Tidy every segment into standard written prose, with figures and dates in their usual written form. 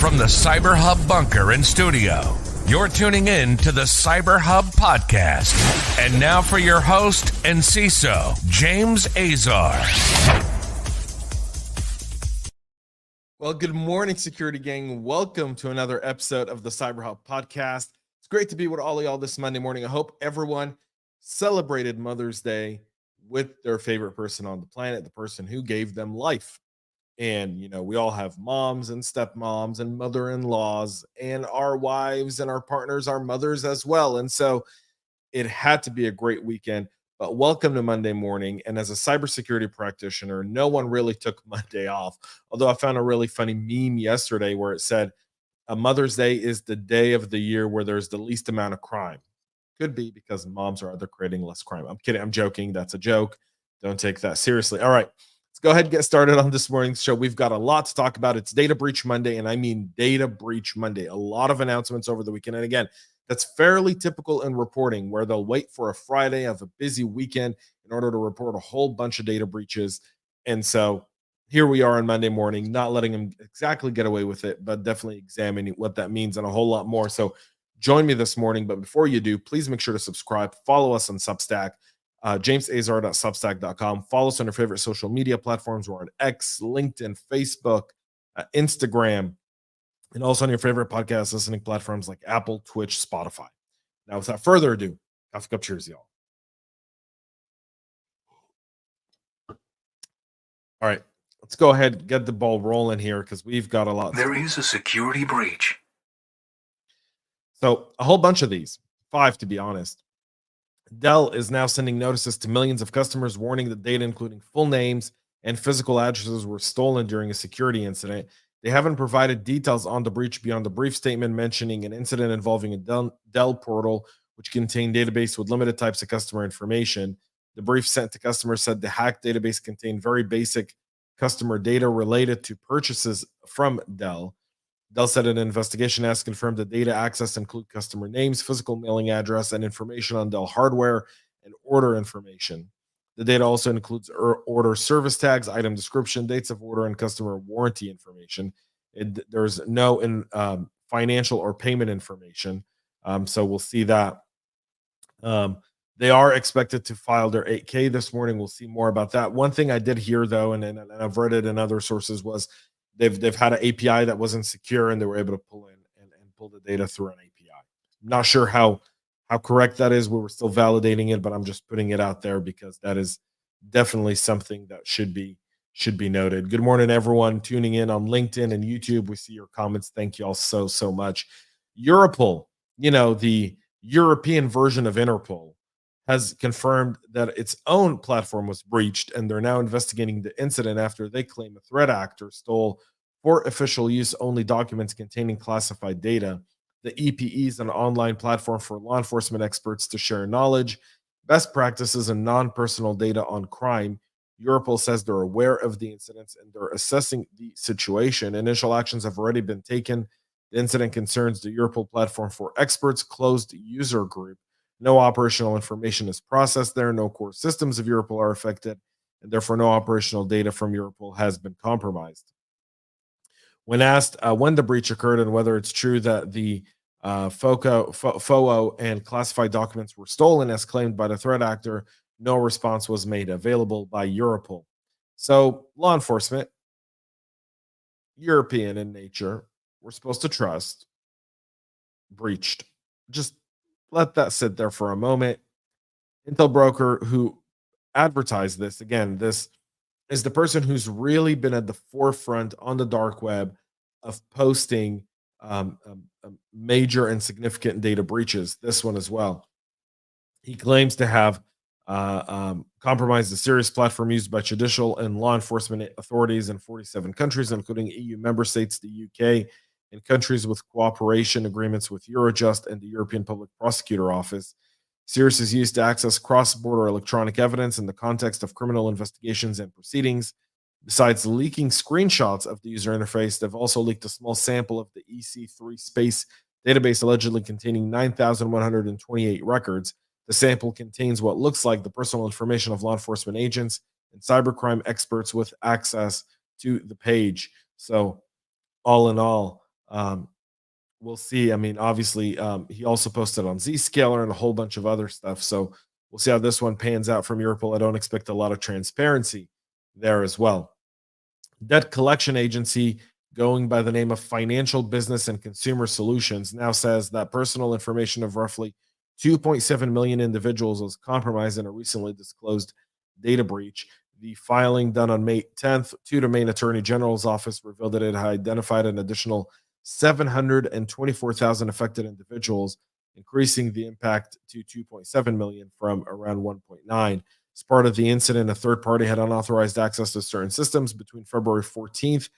From the CyberHub bunker and studio, you're tuning in to the CyberHub Podcast. And now for your host and CISO, James Azar. Well, good morning, security gang. Welcome to another episode of the CyberHub Podcast. It's great to be with all of y'all this Monday morning. I hope everyone celebrated Mother's Day with their favorite person on the planet, the person who gave them life. And, you know, we all have moms and stepmoms and mother-in-laws and our wives and our partners, our mothers as well. And so it had to be a great weekend. But welcome to Monday morning. And as a cybersecurity practitioner, no one really took Monday off. Although I found a really funny meme yesterday where it said, Mother's Day is the day of the year where there's the least amount of crime. Could be because moms are either creating less crime. I'm kidding. I'm joking. That's a joke. Don't take that seriously. All right. Let's go ahead and get started on this morning's show. We've got a lot to talk about. It's Data Breach Monday, and I mean Data Breach Monday. A lot of announcements over the weekend. And again, that's fairly typical in reporting, where they'll wait for a Friday of a busy weekend in order to report a whole bunch of data breaches. And so here we are on Monday morning, not letting them exactly get away with it, but definitely examining what that means and a whole lot more. So join me this morning. But before you do, please make sure to subscribe. Follow us on Substack. jamesazar.substack.com. Follow us on your favorite social media platforms. We're on X, LinkedIn, Facebook, Instagram, and also on your favorite podcast listening platforms like Apple, Twitch, Spotify. Now, without further ado, coffee cup cheers, y'all. All right, let's go ahead and get the ball rolling here because we've got a lot. There is a security breach. So a whole bunch of these, 5 to be honest. Dell is now sending notices to millions of customers warning that data, including full names and physical addresses, were stolen during a security incident. They haven't provided details on the breach beyond the brief statement mentioning an incident involving a Dell portal, which contained database with limited types of customer information. The brief sent to customers said the hacked database contained very basic customer data related to purchases from Dell. Dell said an investigation has confirmed that data access include customer names, physical mailing address, and information on Dell hardware and order information. The data also includes order service tags, item description, dates of order, and customer warranty information. There's no financial or payment information, so we'll see that. They are expected to file their 8K this morning. We'll see more about that. One thing I did hear, though, and I've read it in other sources, was they've had an API that wasn't secure, and they were able to pull in and pull the data through an API. I'm not sure how correct that is. We were still validating it, but I'm just putting it out there because that is definitely something that should be noted. Good morning, everyone tuning in on LinkedIn and YouTube. We see your comments. Thank you all so much. Europol, the European version of Interpol, has confirmed that its own platform was breached, and they're now investigating the incident after they claim a threat actor stole 4 official use only documents containing classified data. The EPE is an online platform for law enforcement experts to share knowledge, best practices, and non-personal data on crime. Europol says they're aware of the incidents and they're assessing the situation. Initial actions have already been taken. The incident concerns the Europol platform for experts closed user group. No operational information is processed there. No core systems of Europol are affected, and therefore no operational data from Europol has been compromised. When asked when the breach occurred and whether it's true that the FOO and classified documents were stolen as claimed by the threat actor, no response was made available by Europol. So law enforcement, European in nature, we're supposed to trust, breached. Just let that sit there for a moment. Intel broker who advertised this, again, this is the person who's really been at the forefront on the dark web of posting major and significant data breaches. This one as well. He claims to have compromised a serious platform used by judicial and law enforcement authorities in 47 countries, including EU member states, the UK, and countries with cooperation agreements with Eurojust and the European Public Prosecutor Office. Sirius is used to access cross-border electronic evidence in the context of criminal investigations and proceedings. Besides leaking screenshots of the user interface, they've also leaked a small sample of the EC3 space database allegedly containing 9,128 records. The sample contains what looks like the personal information of law enforcement agents and cybercrime experts with access to the page. So all in all, Um, we'll see. I mean, obviously, he also posted on Zscaler and a whole bunch of other stuff. So we'll see how this one pans out from Europol. I don't expect a lot of transparency there as well. Debt collection agency going by the name of Financial Business and Consumer Solutions now says that personal information of roughly 2.7 million individuals was compromised in a recently disclosed data breach. The filing done on May 10th to the Maine Attorney General's office revealed that it had identified an additional 724,000 affected individuals, increasing the impact to 2.7 million from around 1.9. As part of the incident, a third party had unauthorized access to certain systems between February 14th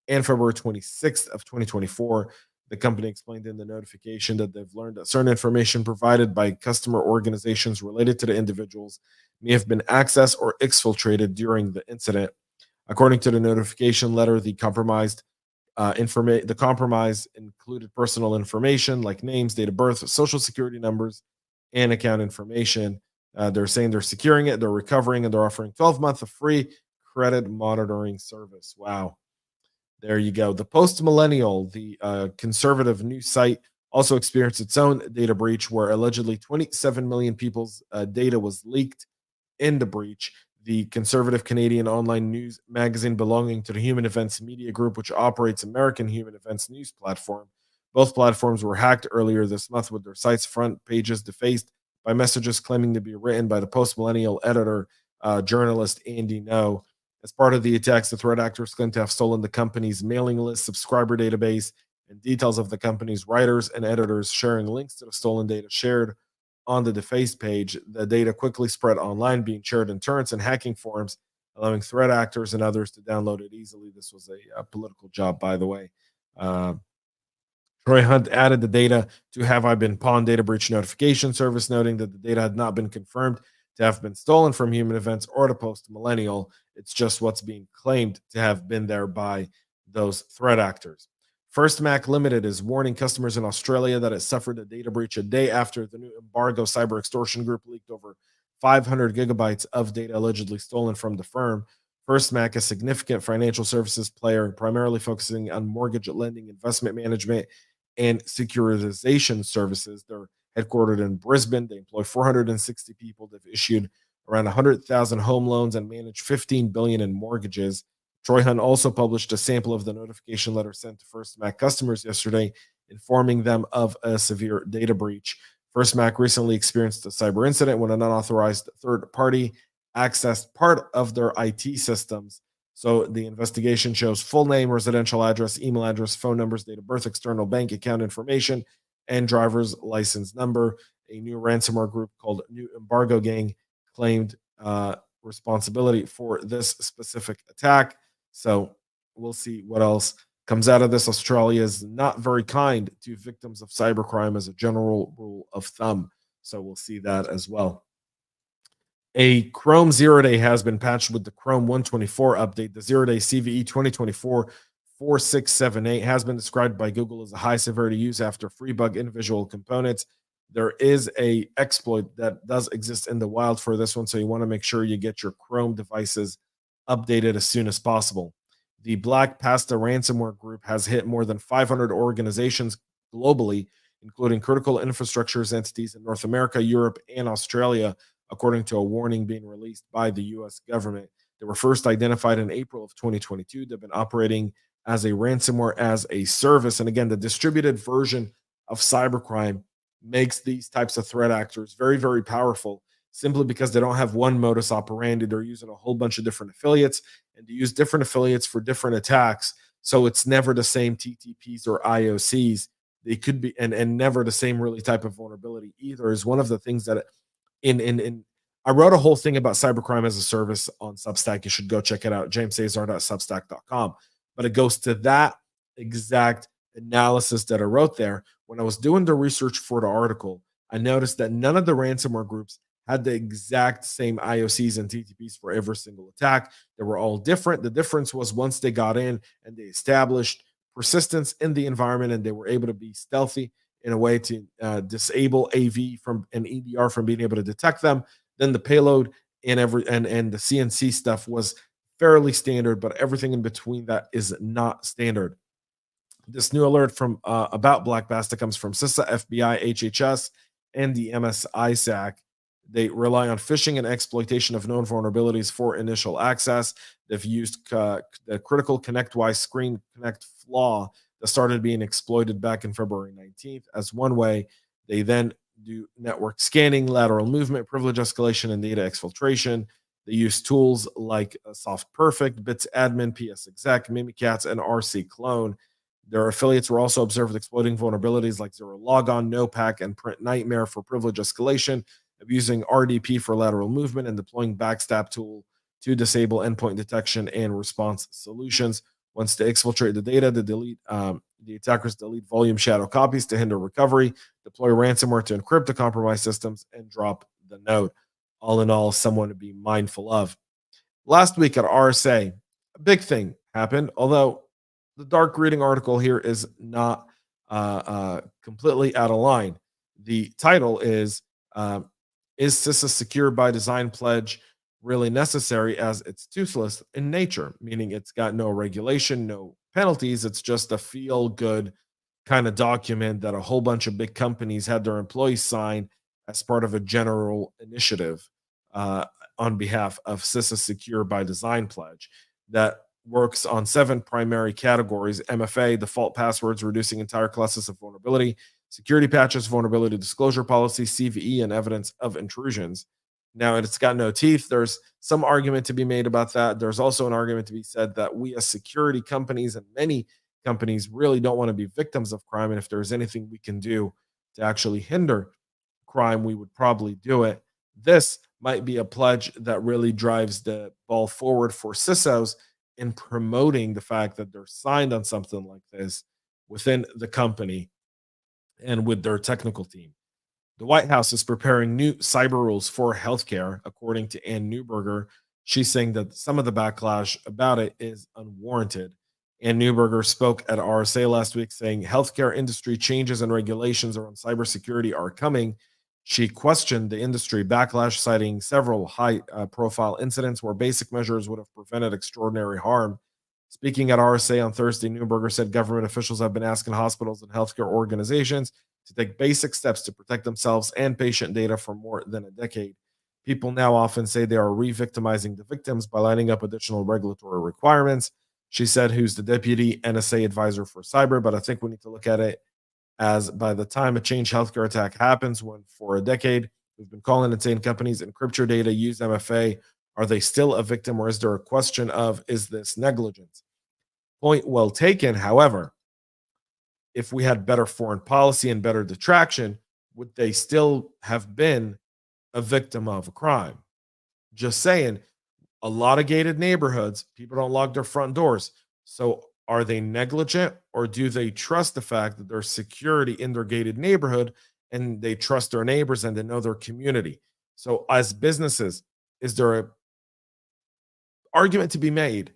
and February 26th of 2024. The company explained in the notification that they've learned that certain information provided by customer organizations related to the individuals may have been accessed or exfiltrated during the incident. According to the notification letter, the compromise included personal information like names, date of birth, social security numbers, and account information. They're saying they're securing it, they're recovering, and they're offering 12 months of free credit monitoring service. Wow. There you go. The Millennial, the conservative news site, also experienced its own data breach where allegedly 27 million people's data was leaked in the breach. The conservative Canadian online news magazine belonging to the Human Events Media Group, which operates American Human Events news platform. Both platforms were hacked earlier this month with their sites' front pages defaced by messages claiming to be written by the Millennial editor, journalist Andy No. As part of the attacks, the threat actors claim to have stolen the company's mailing list, subscriber database, and details of the company's writers and editors, sharing links to the stolen data shared on the defaced page. The data quickly spread online, being shared in torrents and hacking forums, allowing threat actors and others to download it easily. This was a political job, by the way. Troy Hunt added the data to Have I Been Pawned data breach notification service, noting that the data had not been confirmed to have been stolen from Human Events or the Millennial. It's just what's being claimed to have been there by those threat actors. Firstmac Limited is warning customers in Australia that it suffered a data breach a day after the new embargo cyber extortion group leaked over 500 gigabytes of data allegedly stolen from the firm. Firstmac, a significant financial services player primarily focusing on mortgage lending, investment management, and securitization services. They're headquartered in Brisbane. They employ 460 people. They've issued around 100,000 home loans and managed 15 billion in mortgages. Troy Hunt also published a sample of the notification letter sent to Firstmac customers yesterday, informing them of a severe data breach. Firstmac recently experienced a cyber incident when an unauthorized third party accessed part of their IT systems. So the investigation shows full name, residential address, email address, phone numbers, date of birth, external bank account information, and driver's license number. A new ransomware group called New Embargo Gang claimed responsibility for this specific attack. So we'll see what else comes out of this. Australia is not very kind to victims of cybercrime as a general rule of thumb. So we'll see that as well. A Chrome Zeroday has been patched with the Chrome 124 update. The Zeroday CVE 2024-4678 has been described by Google as a high severity use after free bug individual components. There is a exploit that does exist in the wild for this one, so you want to make sure you get your Chrome devices updated as soon as possible. The Basta Ransomware group has hit more than 500 organizations globally, including critical infrastructures entities in North America, Europe, and Australia, according to a warning being released by the U.S. government. They were first identified in April of 2022. They've been operating as a ransomware as a service. And again, the distributed version of cybercrime makes these types of threat actors very, very powerful, simply because they don't have one modus operandi. They're using a whole bunch of different affiliates, and they use different affiliates for different attacks. So it's never the same TTPs or IOCs. They could be, and never the same really type of vulnerability either, is one of the things that I wrote a whole thing about cybercrime as a service on Substack. You should go check it out, jamesazar.substack.com. But it goes to that exact analysis that I wrote there. When I was doing the research for the article, I noticed that none of the ransomware groups had the exact same IOCs and TTPs for every single attack. They were all different. The difference was once they got in and they established persistence in the environment and they were able to be stealthy in a way to disable AV from an EDR from being able to detect them, then the payload and the CNC stuff was fairly standard, but everything in between that is not standard. This new alert from about Black Basta comes from CISA, FBI, HHS, and the MSISAC. They rely on phishing and exploitation of known vulnerabilities for initial access. They've used the critical ConnectWise screen connect flaw that started being exploited back in February 19th as one way. They then do network scanning, lateral movement, privilege escalation, and data exfiltration. They use tools like Soft Perfect, Bits Admin, PS Exec, Mimikatz, and RC Clone. Their affiliates were also observed exploiting vulnerabilities like Zero Logon, NoPack, and Print Nightmare for privilege escalation, abusing RDP for lateral movement, and deploying Backstab tool to disable endpoint detection and response solutions. Once they exfiltrate the data, the attackers delete volume shadow copies to hinder recovery, deploy ransomware to encrypt the compromised systems, and drop the node. All in all, someone to be mindful of. Last week at RSA, a big thing happened, although the dark reading article here is not completely out of line. The title is CISA Secure by Design Pledge really necessary, as it's toothless in nature, meaning it's got no regulation, no penalties. It's just a feel-good kind of document that a whole bunch of big companies had their employees sign as part of a general initiative on behalf of CISA Secure by Design Pledge that works on 7 primary categories: MFA, default passwords, reducing entire classes of vulnerability, security patches, vulnerability disclosure policy, CVE, and evidence of intrusions. Now, it's got no teeth. There's some argument to be made about that. There's also an argument to be said that we as security companies and many companies really don't want to be victims of crime. And if there's anything we can do to actually hinder crime, we would probably do it. This might be a pledge that really drives the ball forward for CISOs in promoting the fact that they're signed on something like this within the company and with their technical team. The White House is preparing new cyber rules for healthcare, according to Ann Neuberger. She's saying that some of the backlash about it is unwarranted. Ann Neuberger spoke at RSA last week saying healthcare industry changes and regulations around cybersecurity are coming. She questioned the industry backlash, citing several high-profile incidents where basic measures would have prevented extraordinary harm. Speaking at RSA on Thursday, Neuberger said government officials have been asking hospitals and healthcare organizations to take basic steps to protect themselves and patient data for more than a decade. People now often say they are re-victimizing the victims by lining up additional regulatory requirements. She said, who's the deputy NSA advisor for cyber, but I think we need to look at it as by the time a Change Healthcare attack happens, when for a decade we've been calling and saying companies encrypt your data, use MFA, are they still a victim, or is there a question of, is this negligence? Point well taken. However, if we had better foreign policy and better detraction, would they still have been a victim of a crime? Just saying, a lot of gated neighborhoods, people don't lock their front doors. So are they negligent, or do they trust the fact that there's security in their gated neighborhood and they trust their neighbors and they know their community? So as businesses, is there an argument to be made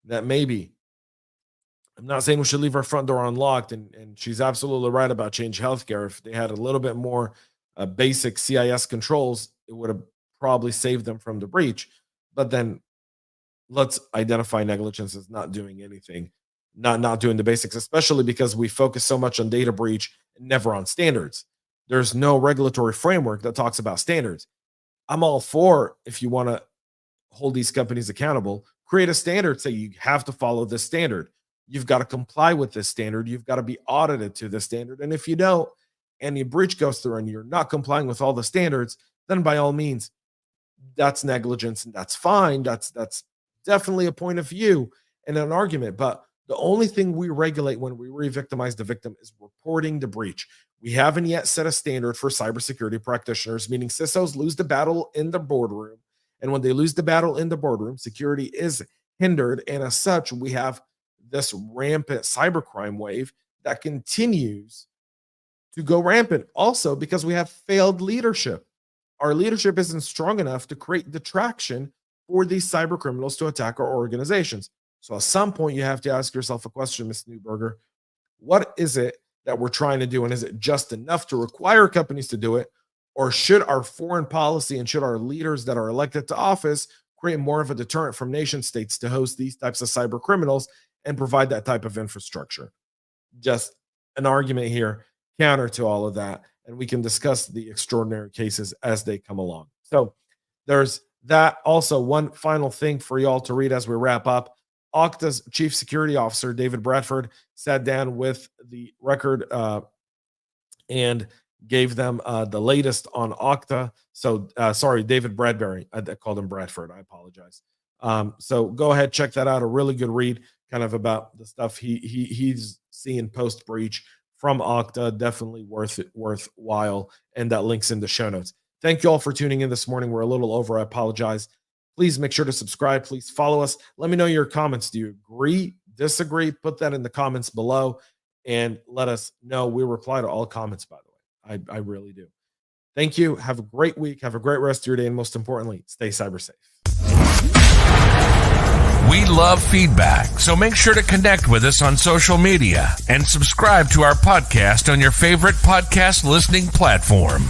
that maybe, I'm not saying we should leave our front door unlocked, and she's absolutely right about Change Healthcare. If they had a little bit more basic CIS controls, it would have probably saved them from the breach. But then let's identify negligence as not doing anything, not doing the basics, especially because we focus so much on data breach and never on standards. There's no regulatory framework that talks about standards. I'm all for, if you want to hold these companies accountable, create a standard, say you have to follow this standard. You've got to comply with this standard. You've got to be audited to this standard. And if you don't, and your breach goes through and you're not complying with all the standards, then by all means, that's negligence, and that's fine. That's definitely a point of view and an argument. But the only thing we regulate when we re-victimize the victim is reporting the breach. We haven't yet set a standard for cybersecurity practitioners, meaning CISOs lose the battle in the boardroom. And when they lose the battle in the boardroom, security is hindered. And as such, we have this rampant cybercrime wave that continues to go rampant. Also, because we have failed leadership. Our leadership isn't strong enough to create the traction for these cyber criminals to attack our organizations. So at some point, you have to ask yourself a question, Ms. Neuberger. What is it that we're trying to do? And is it just enough to require companies to do it? Or should our foreign policy and should our leaders that are elected to office create more of a deterrent from nation states to host these types of cyber criminals and provide that type of infrastructure? just an argument here counter to all of that. And we can discuss the extraordinary cases as they come along. So there's that. Also, one final thing for y'all to read as we wrap up. Okta's chief security officer, David Bradford, sat down with the record and gave them the latest on Okta. So, sorry, David Bradbury. I called him Bradford. I apologize. So go ahead, check that out. A really good read kind of the stuff he's seeing post-breach from Okta. Definitely worthwhile. And that link's in the show notes. Thank you all for tuning in this morning. We're a little over. I apologize. Please make sure to subscribe. Please follow us. Let me know your comments. Do you agree, disagree? Put that in the comments below and let us know. We reply to all comments, by the way. I really do. Thank you. Have a great week. Have a great rest of your day. And most importantly, stay cyber safe. We love feedback, so make sure to connect with us on social media and subscribe to our podcast on your favorite podcast listening platform.